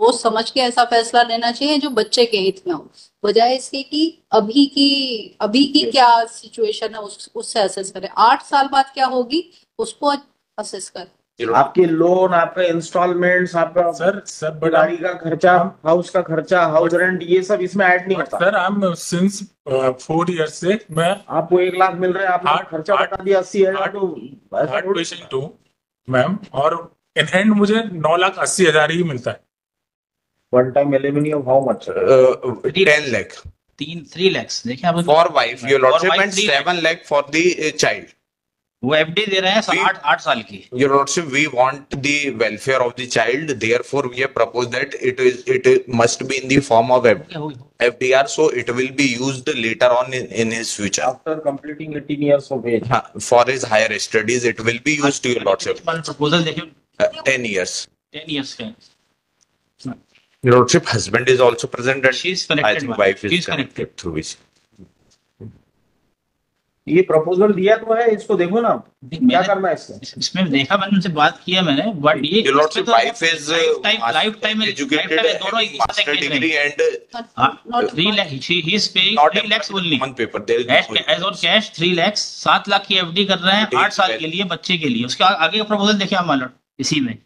सोच समझ के ऐसा फैसला लेना चाहिए जो बच्चे के हित में हो, बजाय इसके कि अभी की क्या सिचुएशन है उससे असेस करें, 8 साल बाद क्या होगी उसको असेस करें। आपके लोन, आपका इंस्टॉलमेंट्स, आपका सर बट गाड़ी का खर्चा, हाउस का खर्चा, हाउस रेंट, ये सब इसमें ऐड नहीं होता। Sir I am since 4 years से मैं आपको 1 लाख मिल रहा है, आपने खर्चा बता दिया 80,000, तो ऐसा हार्ट थोड़ी। पेशेंट हूँ मैम, और इन हैंड मुझे 9,80,000 ही मिलता है। One time alumni of how much? 10 lakh 3 lakhs देखिए आप for wife, your lordship, and 7 lakh for the child. वो एफडी दे रहे हैं 8 साल की। Your lordship, we want the welfare of the child, therefore we have proposed that it must be in the form of FDR, so it will be used later on in his future. After completing 18 years of age. For his higher studies, it will be used, your lordship. Proposal देखिए 10 years. 10 years का। Your lordship, husband is also present, and She's I connected. think wife is She's connected through which. ये proposal दिया तो है, इसको देखो ना क्या करना है इससे। इसमें देखा, मैंने उनसे बात किया मैंने, बट ये Your lordship, wife is life time educated, दोनों master degree, and 3 lakh he is paying not 3 lakhs only on paper. There is no age on cash 3 lakhs, 7 lakh की एफडी कर रहे हैं 8 साल के लिए बच्चे के लिए। उसके आगे का प्रपोजल देखिए आप मालूम इसी में।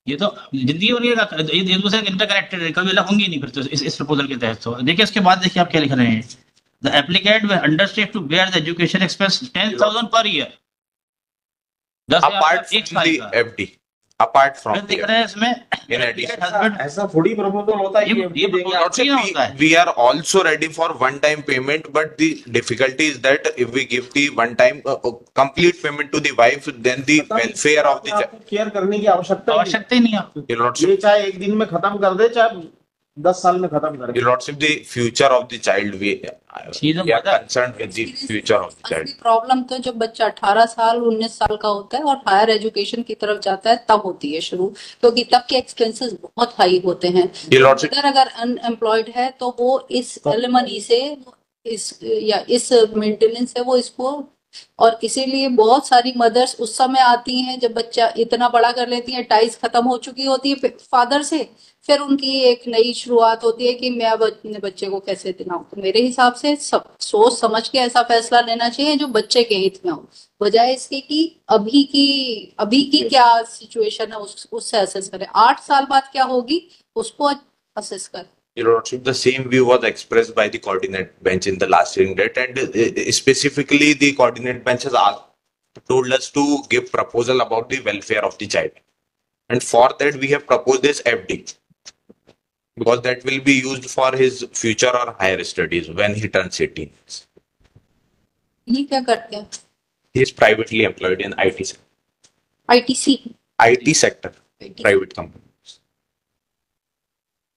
ये तो जिंदगी एक दूसरे इंटरकनेक्टेड है, कभी अलग होंगी नहीं फिर तो इस प्रपोजल के तहत। तो देखिए उसके बाद देखिए आप क्या लिख रहे हैं, the applicant will undertake to bear the education expense 10,000 per year. apart from the FD, apart from the दिख रहे हैं इसमें in addition. ऐसा थोड़ी प्रपोजल होता है कि ये FD देंगे आप। Lordship, we are also ready for one-time payment, but the difficulty is that if we give the one-time complete payment to the wife, then the welfare of the child. Care करने की आवश्यकता आवश्यकता ही नहीं है। Your ये lordship, चाहे एक दिन में खत्म कर दे, चाहे 10 साल में खत्म कर दे। your lordship, the future of the child, we are concerned with the future of the child. Problem तो जब बच्चा 18 साल 19 साल का होता है और हायर एजुकेशन की तरफ जाता है तब होती है शुरू, क्योंकि तब के एक्सपेंसेस बहुत हाई होते हैं। अगर अनएम्प्लॉयड है तो वो इस एलिमनी से इस मेंटेनेंस से वो इसको, और इसीलिए बहुत सारी मदर्स उस समय आती हैं जब बच्चा इतना बड़ा कर लेती हैं, टाइज खत्म हो चुकी होती है फादर से, फिर उनकी एक नई शुरुआत होती है कि मैं अब अपने बच्चे को कैसे दिलाऊं। तो मेरे हिसाब से सब सोच समझ के ऐसा फैसला लेना चाहिए जो बच्चे के हित में हो, बजाय इसके कि अभी की क्या सिचुएशन है उससे असेस करें, 8 साल बाद क्या होगी उसको असेस करें। Your lordship, the same view was expressed by the coordinate bench in the last hearing date, and specifically the coordinate bench has told us to give proposal about the welfare of the child, and for that we have proposed this FD, because that will be used for his future or higher studies when he turns 18. ये क्या करते हैं? He is privately employed in IT sector. ITC? IT sector, private company.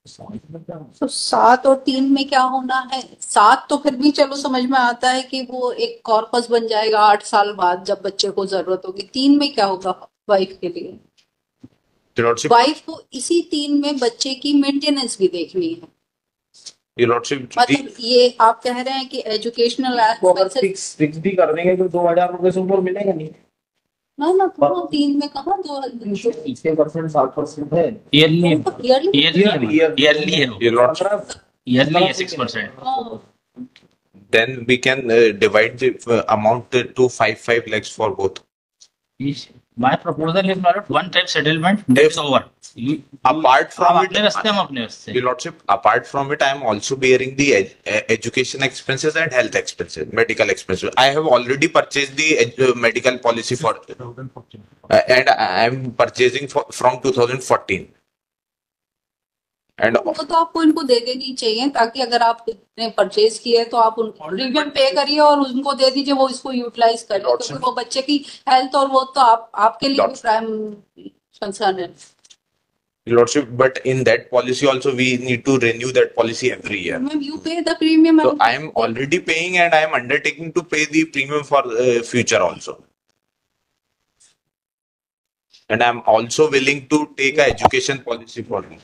तो 7 और 3 में क्या होना है? 7 तो फिर भी चलो समझ में आता है कि वो एक कॉर्पस बन जाएगा 8 साल बाद जब बच्चे को जरूरत होगी। 3 में क्या होगा वाइफ के लिए? वाइफ को इसी 3 में बच्चे की मेंटेनेंस भी देखनी है। मतलब ये आप कह रहे हैं कि एजुकेशनल फिक्स भी कर देंगे तो 2,000 रुपए से ऊपर मिलेगा नहीं ना, तो 3 में कहाँ 6% 7% है ईयरली है 6%। Then we can divide the amount to 5 lakhs for both. My proposal is not one-time settlement. That's over. Apart from it, Your lordship, apart from it, I am also bearing the education expenses and health expenses, medical expenses. I have already purchased the medical policy for, and I am purchasing from 2014. And वो तो आपको इनको दे देनी चाहिए, ताकि अगर आप ने परचेज किए तो आप उनको प्रीमियम पे करिए और उनको दे दीजिए, वो इसको यूटिलाइज करें, क्योंकि वो बच्चे की हेल्थ और वो तो आपके लिए भी प्राइम कंसर्न है। Lordship, but in that policy also we need to renew that policy every year. You pay the premium. So I am already paying, and I am undertaking to pay the premium for future also. And I am also willing to take a education policy for me.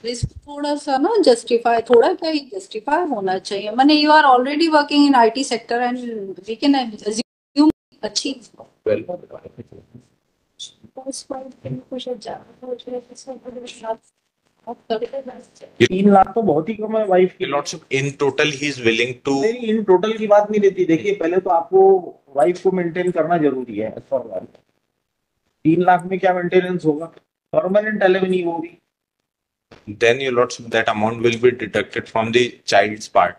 थोड़ा सा ना justify, थोड़ा क्या ही justify होना चाहिए। माने you are already working in IT sector and we can assume अच्छी। 3 लाख तो बहुत ही कम है वाइफ के Your लिए। Lordship, in total, he is willing to. नहीं, इन टोटल की बात नहीं रहती। देखिए, पहले तो आपको वाइफ को मेंटेन करना जरूरी है फॉर वाइफ। 3 लाख में क्या मेंटेनेंस होगा? परमानेंट एलिमनी वो भी। Then, Your Lordship, that amount will be deducted from the child's part.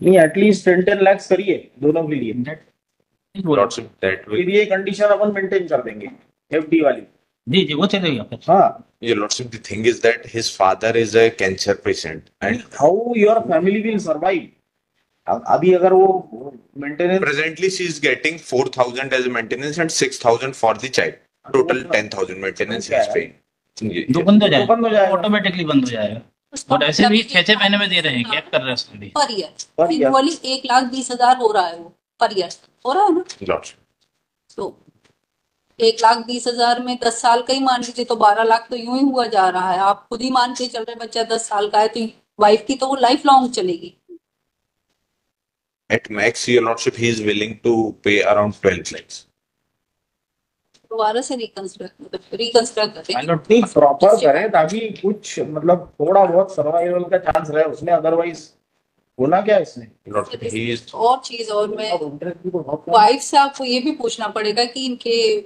नहीं, एटलीस्ट 10 लाख करिए दोनों के लिए। Your Lordship, that will. फिर ये कंडीशन अपन मेंटेन कर देंगे एफडी वाली। जी जी वो चलेगा फिर। हाँ, Your Lordship, the thing is that his father is a cancer patient, and how your family will survive? अभी अगर वो maintenance presently she is getting 4,000 as a maintenance and 6,000 for the child. Total 10,000 maintenance he is paying. दो बंद हो तो बंद हो जाएगा, जाएगा। ऑटोमेटिकली बंद हो जाएगा। और ऐसे भी 6-6 महीने में दे रहे हैं, गैप कर रहे हैं उसमें भी। Per year per year. Annually 1,20,000 हो रहा है वो पर ईयर हो रहा है ना। Lordship. तो 1,20,000 में 10 साल का ही मान लीजिए तो 12 लाख तो यूं ही हुआ जा रहा है। आप खुद ही मान के चल रहे बच्चा 10 साल का है तो वाइफ की तो वो लाइफ लॉन्ग चलेगी। At max, Your Lordship, he is willing to pay around 12 lakhs. दोबारा से रिकंस्ट्रक्ट करें। नहीं, प्रॉपर करें ताकि कुछ मतलब थोड़ा बहुत सर्वाइवल का चांस रहे उसमें। अदरवाइज होना क्या इसने? Your Lordship, he is. और चीज और मैं वाइफ से आपको ये भी पूछना पड़ेगा कि इनके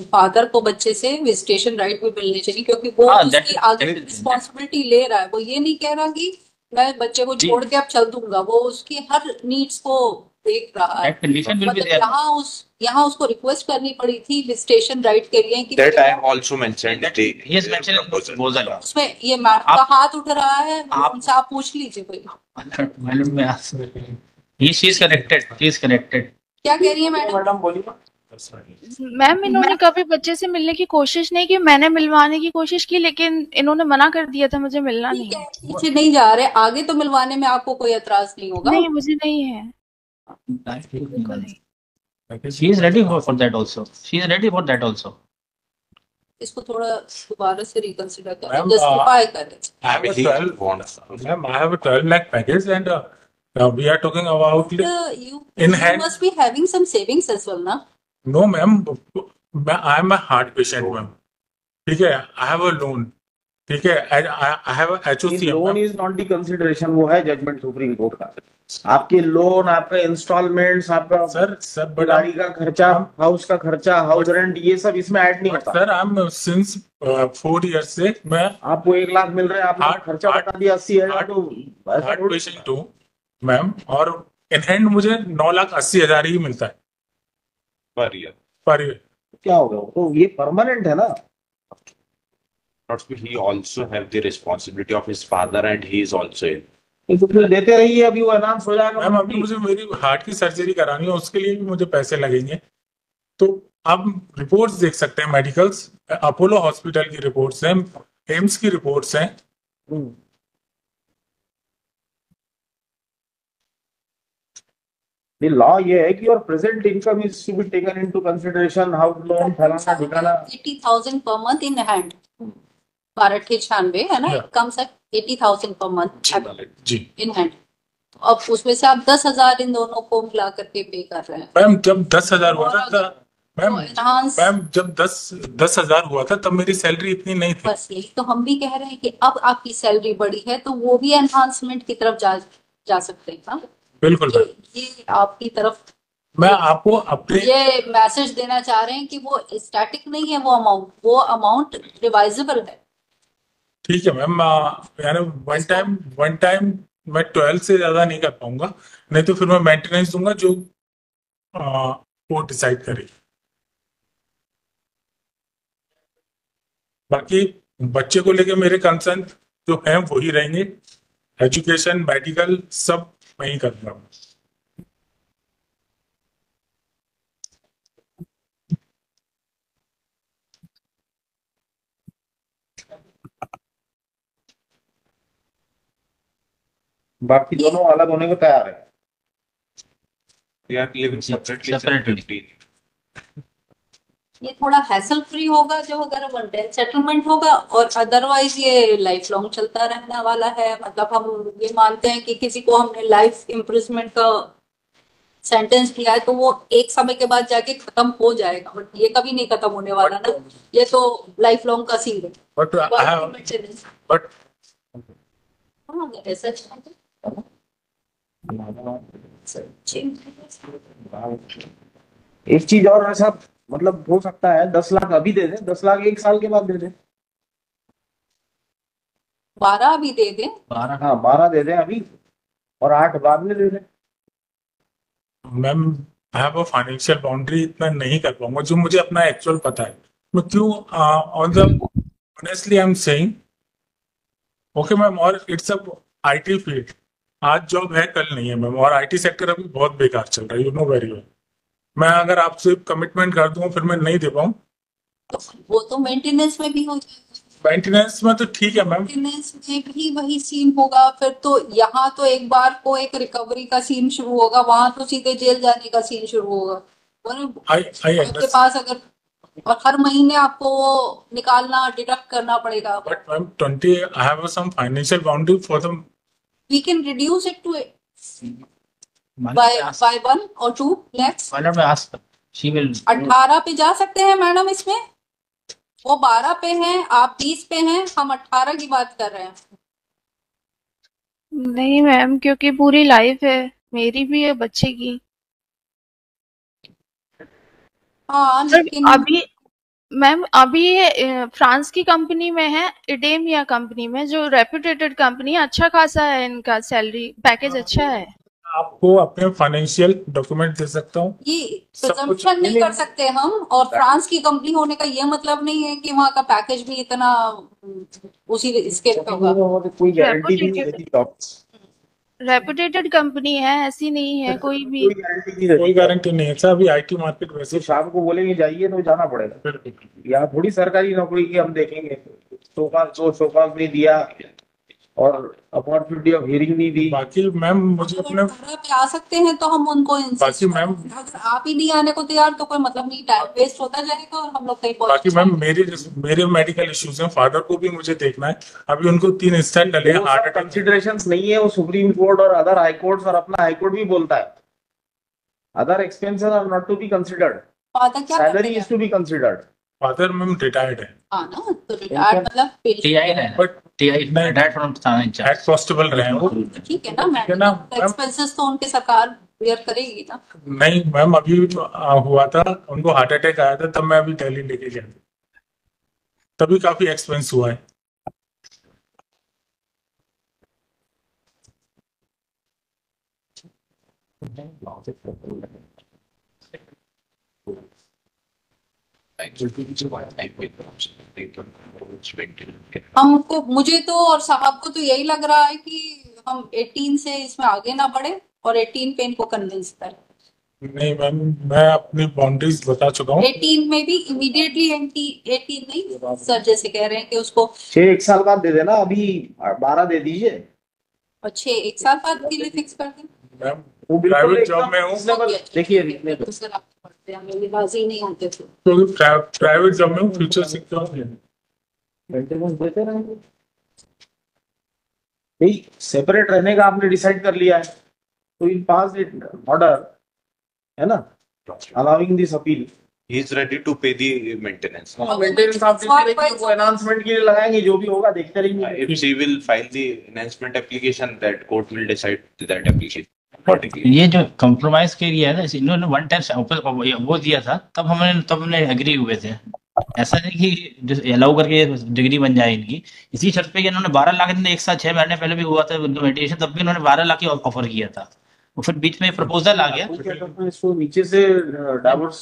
फादर को बच्चे से विजिटेशन राइट भी मिलने चाहिए, क्योंकि वो हाँ, उसकी आगे that- रिस्पॉन्सिबिलिटी ले रहा है। वो ये नहीं कह रहा कि मैं बच्चे को छोड़ के अब चल दूंगा, वो उसकी हर नीड्स को देख रहा है। That condition will be मतलब there. यहाँ उसको रिक्वेस्ट करनी पड़ी थी विजिटेशन राइट के लिए कि That I have also mentioned the He has mentioned in the proposal. proposal. उसमें ये मैम का हाथ उठ रहा है, उनसे आप पूछ लीजिए कोई। मैडम में she is connected. She is connected. क्या कह रही है मैडम? मैडम बोलिए। मैम इन्होंने कभी बच्चे से मिलने की कोशिश नहीं की। मैंने मिलवाने की कोशिश की लेकिन इन्होंने मना कर दिया था, मुझे मिलना नहीं ठीक है। है, पीछे नहीं जा रहे, आगे तो मिलवाने में आपको कोई एतराज नहीं होगा। नहीं, मुझे नहीं है। She is ready for that also. She is ready for that also. इसको थोड़ा दोबारा से रिकंसिडर करें, मैम, जस्टिफाई करें। I mean, he 12 wants. Ma'am, I have a 12 lakh package and we are talking about You in hand. must be having some savings as well, ना? No, ma'am. I am a heart patient, ma'am. ठीक है, I have a loan. ठीक है, I have a HOC. Loan is not the consideration, वो है judgement supreme court का। आपके loan, आपका इंस्टॉलमेंट्स, आपका सर बट गाड़ी का खर्चा, हाउस का खर्चा, हाउस रेंट, ये सब इसमें ऐड नहीं होता। Sir I am since 4 years से मैं आपको 1 लाख मिल रहा है, आपने आठ- खर्चा आठ- बता दिया 80,000, तो ऐसा हार्ट थोड़ी- पेशेंट हूँ मैम, और इन हैंड मुझे 9,80,000 ही मिलता है Per year. Per year. क्या होगा? तो ये परमानेंट है ना। Lordship, he also have the responsibility of his father, and he is also ill. तो फिर देते रहिए, अभी वो एनाउंस हो जाएगा। मैम अभी मुझे मेरी हार्ट की सर्जरी करानी है, उसके लिए भी मुझे पैसे लगेंगे। तो आप रिपोर्ट्स देख सकते हैं, मेडिकल्स, अपोलो हॉस्पिटल की रिपोर्ट्स हैं, एम्स की रिपोर्ट्स हैं। The law ये है कि your present income is to be taken into consideration, house loan, फलाना ढिकाना। 80,000 per month in hand, 1296 है ना, Yeah. कम से 80,000 per month ji in hand। तो अब उसमें से आप 10,000 इन दोनों को मिला करके पे कर रहे हैं। मैम, जब 10,000 हुआ था मैम, तो enhance- मैम जब 10,000 हुआ था तब मेरी सैलरी इतनी नहीं थी। बस यही तो हम भी कह रहे हैं कि अब आपकी सैलरी बढ़ी है तो वो भी एनहांसमेंट की तरफ जा सकते हैं। हाँ? बिल्कुल मैम, ये आपकी तरफ मैं आपको अपने ये मैसेज देना चाह रहे हैं कि वो स्टैटिक नहीं है, वो अमाउंट रिवाइजेबल है। ठीक है मैम, यानी वन टाइम मैं 12 से ज्यादा नहीं कर पाऊंगा, नहीं तो फिर मैं मेंटेनेंस दूंगा जो कोर्ट डिसाइड करे। बाकी बच्चे को लेके मेरे कंसर्न जो हैं वही रहेंगे, एजुकेशन, मेडिकल सब मैं ही करूंगा। बाकी दोनों अलग होने को तैयार है। They are living separately. Separately. ये थोड़ा हैसल फ्री होगा जो अगर वन टाइम सेटलमेंट होगा, और अदरवाइज ये लाइफ लॉन्ग चलता रहने वाला है। मतलब हम ये मानते हैं कि किसी को हमने लाइफ इम्प्रिजमेंट का सेंटेंस दिया है तो वो एक समय के बाद जाके खत्म हो जाएगा, बट ये कभी नहीं खत्म होने वाला ना, ये तो लाइफ लॉन्ग का सीन है। But I have, but हाँ, ऐसा एक चीज और ऐसा मतलब हो सकता है 10 लाख अभी दे दे, 10 लाख 1 साल के बाद दे दे। 12 भी दे दे, 12 हाँ 12 दे दे अभी और 8 बाद में दे दे। Ma'am I have a financial boundary, इतना नहीं कर पाऊंगा जो मुझे अपना एक्चुअल पता है। मैं क्यों on the honestly I am saying okay ma'am, और इट्स अ आईटी फील्ड, आज जॉब है कल नहीं है मैम, और आईटी सेक्टर अभी बहुत बेकार चल रहा है, यू नो वेरी वेल। मैं अगर आपसे कमिटमेंट कर दूं फिर मैं नहीं दे पाऊं, वो तो मेंटेनेंस में भी हो जाएगा। मेंटेनेंस में तो ठीक है मैम, मेंटेनेंस में भी वही सीन होगा, फिर तो यहाँ तो एक बार को एक रिकवरी का सीन शुरू होगा, वहां तो सीधे जेल जाने का सीन शुरू होगा। और आपके पास अगर, और हर महीने आपको वो निकालना, डिडक्ट करना पड़ेगा। But ma'am 20 I have some financial boundary for the, we can reduce it to by 1 or 2 lakhs। Why not we ask her? She will 18 पे जा सकते हैं मैडम, इसमें वो 12 पे हैं, आप 20 पे हैं, हम 18 की बात कर रहे हैं। नहीं मैम, क्योंकि पूरी लाइफ है, मेरी भी है, बच्चे की। हाँ लेकिन अभी मैम, अभी ये फ्रांस की कंपनी में है, इडेमिया कंपनी में, जो रेप्यूटेटेड कंपनी है, अच्छा खासा है इनका सैलरी पैकेज, अच्छा है। आपको अपने फाइनेंशियल डॉक्यूमेंट दे सकता हूँ, ये प्रिजम्पशन नहीं कर सकते हम, और फ्रांस की कंपनी होने का ये मतलब नहीं है कि वहाँ का पैकेज भी इतना उसी इसके होगा। कोई गारंटी भी नहीं देती जॉब, रेप्यूटेटेड कंपनी है, ऐसी नहीं है कोई भी। कोई गारंटी नहीं देती। कोई गारंटी नहीं है सर, अभी आईटी मार्केट वैसे तो शाम को बोलेंगे जाइए तो जाना पड़ेगा। यहाँ थोड़ी सरकारी नौकरी की हम देखेंगे, शोकाज नहीं दिया और अपॉर्चुनिटी ऑफ हियरिंग नहीं दी। बाकी मैम मुझे अपने, 18 पे आ सकते हैं तो हम उनको बाकी मैम, अगर आप ही नहीं आने को तैयार तो कोई मतलब नहीं, टाइम वेस्ट होता जाएगा और हम लोग कहीं बाकी मैम मेरे मेडिकल इश्यूज हैं, फादर को भी मुझे देखना है, अभी उनको 3 स्टेंट डले हैं, हार्ट अटैक। कंसिडरेशंस नहीं है, वो सुप्रीम कोर्ट और अदर हाई कोर्ट्स और अपना हाई कोर्ट भी बोलता है, other expenses are not to be considered, father क्या salary is to be considered. Father ma'am retired है। हाँ ना, तो रिटायर्ड मतलब TI है, बट TI retired from थाना इंचार्ज। हेड कांस्टेबल रहे हैं वो। ठीक है ना मैम, एक्सपेंसेस तो उनके सरकार बेयर करेगी ना। नहीं मैम, अभी हुआ था उनको हार्ट अटैक आया था, तब मैं अभी दिल्ली लेके गया था, तभी काफी एक्सपेंस हुआ है। हमको, मुझे तो और साहब को तो यही लग रहा है कि हम 18 से इसमें आगे ना बढ़े और 18 पे इनको कन्विंस करें। नहीं मैम, मैं अपनी बाउंड्रीज बता चुका हूँ। 18 में भी इमीडिएटली 18 नहीं सर, जैसे कह रहे हैं कि उसको 6 साल बाद दे देना, अभी 12 दे दीजिए और 1 साल बाद के लिए फिक्स कर दें। मैम प्राइवेट जॉब में हूँ, देखिए तो सर आप पढ़ते हैं, मेरी राजी नहीं होते थे। क्योंकि प्राइवेट जॉब में हूँ, फ्यूचर सिक्योर है। मेंटेनेंस देते रहेंगे। नहीं, सेपरेट रहने का आपने डिसाइड कर लिया है तो इन पास ऑर्डर है ना, allowing this appeal. He is ready to pay the maintenance. Maintenance आप देखते रहिए, वो एनहांसमेंट के लिए लगाएंगे, जो भी होगा देखते रहेंगे। If she will file the enhancement application, that court will decide that application. ये जो कंप्रोमाइज के लिए है ना, इन्होंने वन टाइम वो दिया था, तब हमने एग्री हुए थे। ऐसा नहीं कि अलाउ करके डिग्री बन जाए इनकी, इसी शर्त पे कि इन्होंने 12 लाख, एक साल 6 महीने पहले भी हुआ था मेडिटेशन, तब भी इन्होंने 12 लाख ही ऑफर किया था। और फिर बीच में प्रपोजल आ गया, इसको नीचे से डाइवोर्स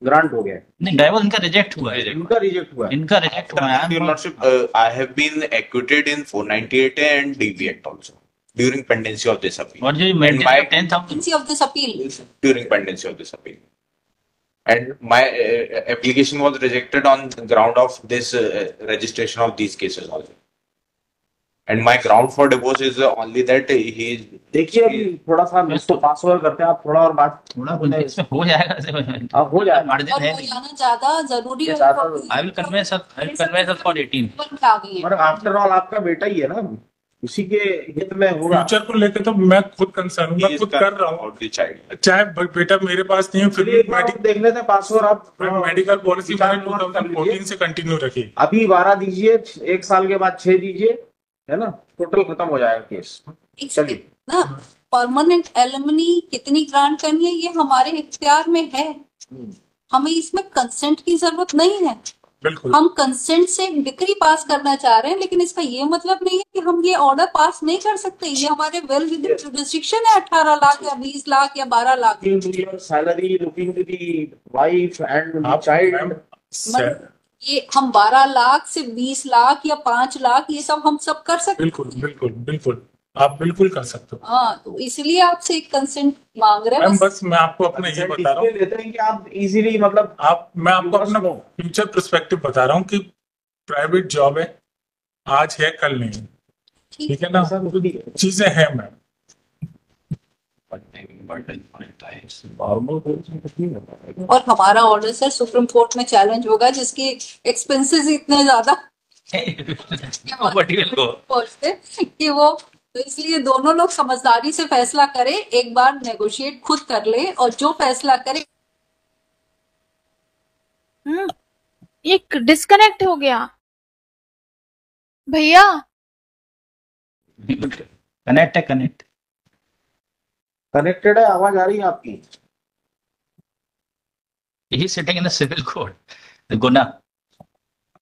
ग्रांट हो गया। नहीं डाइवोर्स इनका रिजेक्ट हुआ है, इनका रिजेक्ट हुआ है। इनका रिजेक्ट हुआ है। Your Lordship, I have been acquitted in 498 and DB Act also during pendency of this appeal. और जो maintenance 10,000 Pendency of this appeal. During pendency of this appeal. And my application was rejected on the ground of this registration of these cases also. And my ground for divorce is only that he. देखिए अभी थोड़ा सा इसको पास over करते हैं, आप थोड़ा और बात थोड़ा इसमें हो जाएगा, अब हो जाएगा। मार्जिन और है। वो जाना ज्यादा जरूरी है। I will convey us for 18. आ गई है। पर आफ्टर ऑल आपका बेटा ही है ना, उसी के हित में होगा। फ्यूचर को लेकर तो मैं खुद कंसर्न हूँ, मैं खुद कर रहा हूँ। about the child. चाहे बेटा मेरे पास नहीं है, फिर भी एक बार आप देख लेते हैं पासवर्ड आप मेडिकल पॉलिसी विचार मैंने विमर्श कर 2014 लीजिए। से कंटिन्यू रखी। अभी 12 दीजिए, 1 साल के बाद 6 दीजिए, है ना, टोटल खत्म हो जाएगा केस। चलिए ना परमानेंट एलिमनी कितनी ग्रांट करनी है ये हमारे इख्तियार में है, हमें इसमें कंसेंट की जरूरत नहीं है। बिल्कुल हम कंसेंट से एक डिक्री पास करना चाह रहे हैं, लेकिन इसका ये मतलब नहीं है कि हम ये ऑर्डर पास नहीं कर सकते। ये हमारे वेल विद इन जुरिस्डिक्शन है 18 लाख या 20 लाख या 12 lakh. Salary looking to the wife and child, ये हम 12 लाख से 20 लाख या 5 लाख ये सब हम सब कर सकते हैं। बिल्कुल बिल्कुल बिल्कुल आप बिल्कुल कर सकते हो। हाँ, तो इसलिए आपसे एक कंसेंट मांग रहे हैं। मैम बस मैं आपको अपना ये बता रहा हूँ, देते हैं कि आप इजीली मतलब मैं आपको अपना फ्यूचर पर्सपेक्टिव बता रहा हूँ कि प्राइवेट जॉब है, आज है कल नहीं, ठीक है ना, चीजें हैं मैम। और हमारा ऑर्डर सर सुप्रीम कोर्ट में चैलेंज होगा, जिसकी एक्सपेंसेस इतने ज्यादा पहुंचते कि वो, तो इसलिए दोनों लोग समझदारी से फैसला करें, एक बार नेगोशिएट खुद कर ले और जो फैसला करे। ये डिस्कनेक्ट हो गया भैया। कनेक्ट है, कनेक्टेड है, आवाज आ रही है आपकी। He is sitting in the civil court, the Guna.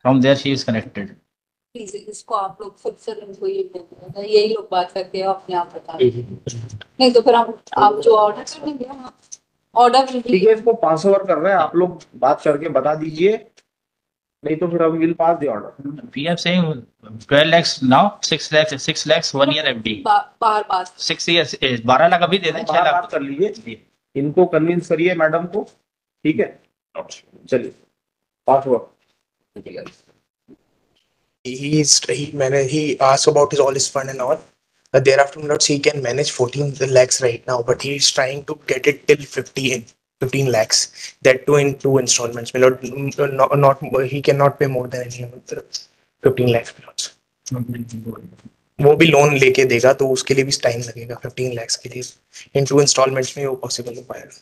From there she is connected. Please इसको आप लोग खुद से यही लोग बात करते हैं, अपने आप बता नहीं तो फिर हम आप जो ऑर्डर कर देंगे ऑर्डर ठीक है, इसको पास ओवर कर रहे हैं, आप लोग बात करके बता दीजिए, नहीं तो फिर हम will pass the order. We are saying 12 lakhs now, 6 lakhs 1 year FD. बाहर बात 6 years 12 लाख अभी दे दें, 6 लाख बात कर लीजिए, इनको कन्विंस करिए मैडम को, ठीक है, चलिए पास over. He asked about all his fund and all. Thereafter, he can manage 14 lakhs right now, but he is trying to get it till 15 lakhs. That too in 2 installments. Not he cannot pay more than any of the 15 lakhs. वो भी loan लेके देगा तो उसके लिए भी time लगेगा। 15 lakhs के लिए in 2 installments में वो पॉसिबल हो पाएगा।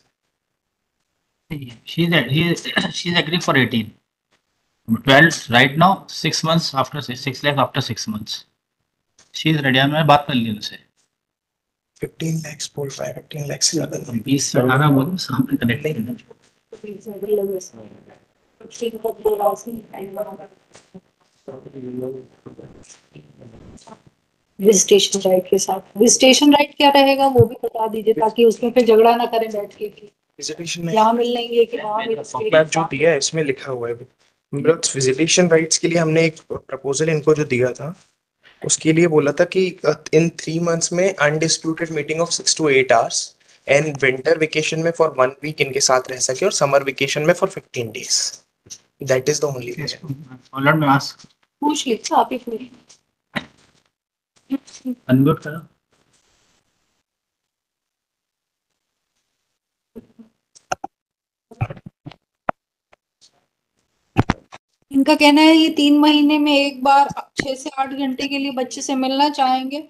She's agreeing for 18. 12 right now, 6 months after 6 lakhs after 6 months. She is ready. मैं बात कर ली उनसे। 15 lakhs बोल पाए, 15 lakhs से ज़्यादा नहीं। 20 से 18 बोलो, सामने कनेक्ट नहीं। विजिटेशन राइट के साथ, विजिटेशन राइट क्या रहेगा वो भी बता दीजिए, ताकि उसमें फिर झगड़ा ना करें बैठ के कि विजिटेशन यहाँ मिल लेंगे कि वहाँ मिल मैप जो दिया है इसमें लिखा हुआ है। विजिटेशन राइट्स के लिए हमने एक प्रपोजल इनको जो दिया था उसके लिए बोला था कि इन 3 months में undisputed meeting of 6 to 8 hours and winter vacation में फॉर 1 week इनके साथ रह सके और समर वेकेशन में for 15 days। That is the only already मैं आस्क पूछ लीजिए आप ही पूरी अनम्यूट करो। इनका कहना है ये 3 महीने में एक बार 6 से 8 घंटे के लिए बच्चे से मिलना चाहेंगे।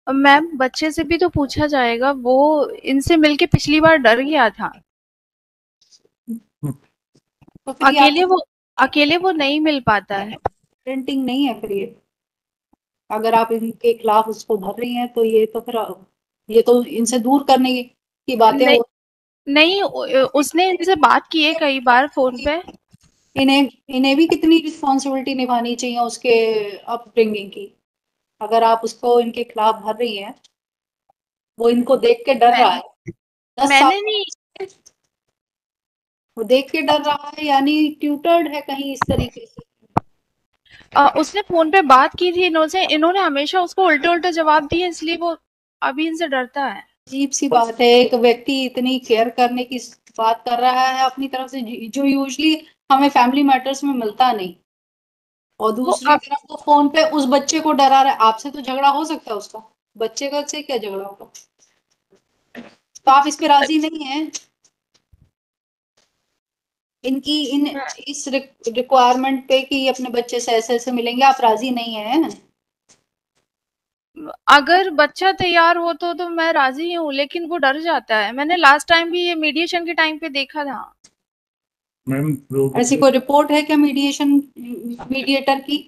मैम बच्चे से भी तो पूछा जाएगा, वो इनसे मिलके पिछली बार डर गया था। तो फिर अकेले वो नहीं मिल पाता है। प्रिंटिंग नहीं है फिर ये, अगर आप इनके खिलाफ उसको भर रही हैं तो ये तो फिर ये तो इनसे दूर करने की बातें नहीं, उसने इनसे बात की है कई बार फोन पे। इन्हें भी कितनी रिस्पॉन्सिबिलिटी निभानी चाहिए उसके अपब्रिंगिंग की। अगर आप उसको इनके खिलाफ भर रही हैं, वो इनको देख के डर रहा है। मैंने नहीं, वो देख के डर रहा है, यानी ट्यूटर्ड है कहीं इस तरीके से। उसने फोन पे बात की थी इन्होंने हमेशा उसको उल्टे उल्टे जवाब दिए, इसलिए वो अभी इनसे डरता है। अजीब सी बात है, एक व्यक्ति इतनी केयर करने की बात कर रहा है अपनी तरफ से, जो यूजुअली हमें फैमिली मैटर्स में मिलता नहीं, और दूसरी तरफ तो फोन पे उस बच्चे को डरा रहा है। आपसे तो झगड़ा हो सकता है उसका, बच्चे का से क्या झगड़ा होगा? तो आप इस पे राजी नहीं है, इनकी इस रिक्वायरमेंट पे कि अपने बच्चे से ऐसे ऐसे मिलेंगे, आप राजी नहीं है। अगर बच्चा तैयार हो तो मैं राजी हूँ, लेकिन वो डर जाता है। मैंने लास्ट टाइम भी ये मीडिएशन के टाइम पे देखा था। मैम ऐसी कोई रिपोर्ट है क्या मीडिएटर की?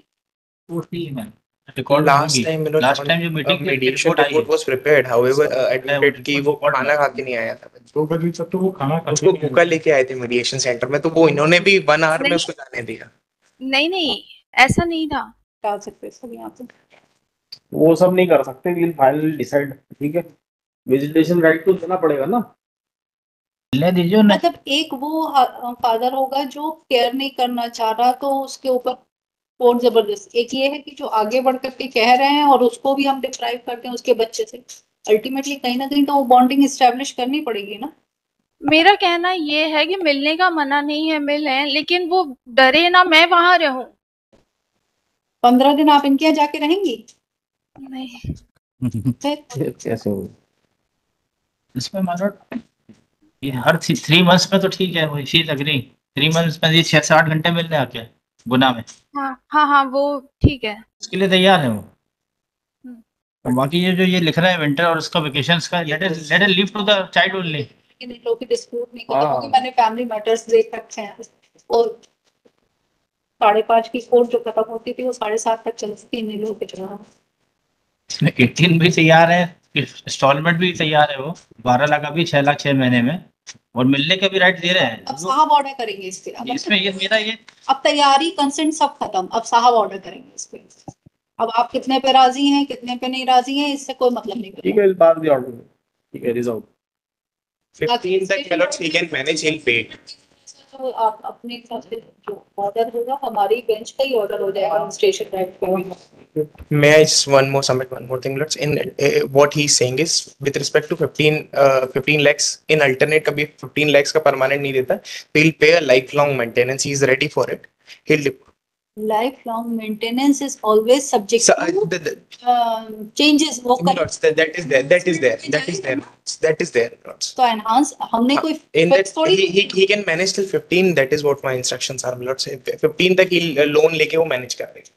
Record Last time, you know, last time जो meeting mediation report was prepared. However, admitted कि वो खाना खा के नहीं आया था। 2 बजे तक तो वो खाना खा उसको भूखा लेके आए थे मीडिएशन सेंटर में, तो वो इन्होंने भी 1 आवर में नहीं। उसको जाने दिया। नहीं, ऐसा नहीं था। डाल सकते सब यहाँ पे। वो सब नहीं कर सकते, विल फाइनली डिसाइड, ठीक है। विजिटेशन राइट तो देना पड़ेगा ना। ले दीजिए उन्हें। मतलब एक वो फादर होगा जो केयर नहीं करना चाह रहा, तो उसके ऊपर कौन जबरदस्त। एक ये है कि जो आगे बढ़ करके कह रहे हैं और उसको भी हम डिप्राइव करते हैं उसके बच्चे से। अल्टीमेटली कहीं ना कहीं तो वो बॉन्डिंग इस्टेब्लिश करनी पड़ेगी ना। मेरा कहना ये है कि मिलने का मना नहीं है, मिलें, लेकिन वो डरे ना मैं वहां रहूं। 15 दिन आप इनके यहाँ जाके रहेंगी? नहीं, फिर कैसे हो? इसमें मानो ये हर 3 मंथ्स में तो ठीक है, वो शी अग्री 3 मंथ्स में ये 6 से 8 घंटे मिलने आके गुना में, हाँ, वो ठीक है। उसके लिए तैयार है वो। हम्म। और बाकी ये जो ये लिख रहा है विंटर और उसका वेकेशंस का, let it leave to the child only. इन लोगों की डिस्प्यूट नहीं करता, क्योंकि मैंने फैमिली मैटर्स देख रखे हैं और 5:30 की कोर्ट जो खत्म होती थी वो 7:30 तक चलती थी इन लोगों के चुनाव। इसमें 18 भी तैयार है, इंस्टॉलमेंट भी तैयार है, वो 12 लाख अभी 6 लाख 6 महीने में, और मिलने के भी राइट दे रहे हैं। अब साहब ऑर्डर करेंगे इस पे। अब इसमें ये मेरा ये अब तैयारी कंसेंट सब खत्म, अब साहब ऑर्डर करेंगे इस पे। अब आप कितने पे राजी हैं कितने पे नहीं राजी हैं इससे कोई मतलब नहीं ठीक है, इस बार दी ऑर्डर, ठीक है, रिजॉल्व 15 तक मतलब he can manage, he'll pay it. तो आप अपने हिसाब से जो ऑर्डर होगा हमारी बेंच का ही ऑर्डर हो जाएगा स्टेशन राइट पे। May I just one more thing, let's in what he's saying is with respect to 15 lakhs in alternate कभी 15 lakhs का permanent नहीं देता, so he'll pay a lifelong maintenance. He is ready for it. He'll Lifelong maintenance is always subject so, to changes वो कर। that is there. तो enhance हमने कोई In that fix थोड़ी he can manage till 15. That is what my instructions are. Let's say 15 तक he'll loan लेके वो manage कर देगा.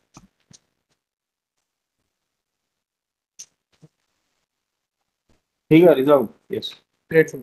ठीक है, रिजॉल्व, यस। Great.